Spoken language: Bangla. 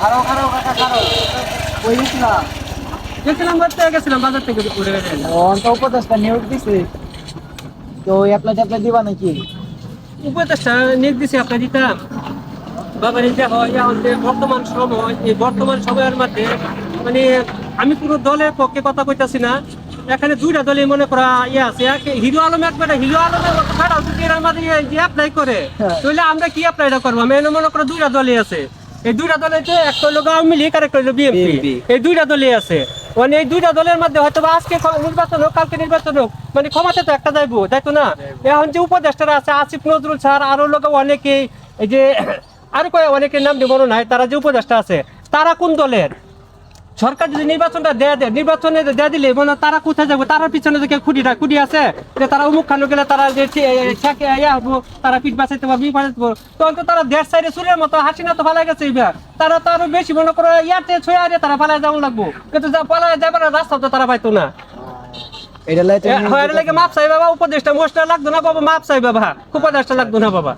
খারো খারো কাকা খারো ওই গেছিলাম গেছিলাম বাজার থেকে ঘুরে গেছে। তো উপদেশটা নিয়োগ দিছে তো অ্যাপ্লাই ট্যাপ্লাই দিবা নাকি? উপদেশটা নিয়োগ দিছি আপনার দিতাম বাবার এই যে হয় যে বর্তমান সময় এই বর্তমান সময়ের মধ্যে মানে আমি পুরো দলের পক্ষে কথা কইতাছি না, এখানে দুইটা দলে মনে করা ইয়ে আছে, হিরো আলম একবারে হিরো আলমের মতো খারাপ যদি এর মধ্যে যে অ্যাপ্লাই করে তাহলে আমরা কি অ্যাপ্লাইটা করবো? আমি এনে মনে করো দুইটা দলই আছে, এই দুইটা দলে একটা হলো আওয়ামী লীগ আর একটা হলো বিএনপি, এই দুইটা দলই আছে। মানে এই দুইটা দলের মধ্যে হয়তো আজকে নির্বাচন হোক কালকে নির্বাচন হোক মানে ক্ষমতা তো একটা যাইবো তাই তো না? এখন যে উপদেষ্টারা আছে আসিফ নজরুল স্যার আরো লোক অনেকেই এই যে আর অনেকের নাম মনে নাই, তারা যে উপদেষ্টা আছে তারা কোন দলের? সরকার যদি নির্বাচনটা নির্বাচনে দেয়া দিলে মানে তারা কোথায় যাবো? তারা পিছনে যে খুঁটি আছে যে তারা অমুক খানো গেলে তারা যে তারা পিঠ বাঁচাইতে পারবে তখন তো তারা দেড় সাইডে চুলের মতো হাসিনা তো ফালাই গেছে এইবার, তারা তো আরো বেশি মনে করো ইয়াতে ছয় তারা ফালাই যাওয়া লাগবো, কিন্তু পালাই যাবে না রাস্তা তো তারা পাইতো না। এটা লাগে মাপ চাই বাবা, উপদেশটা মোস্টটা লাগতো না বাবা, মাপ চাই বাবা, উপদেশটা লাগতো না বাবা।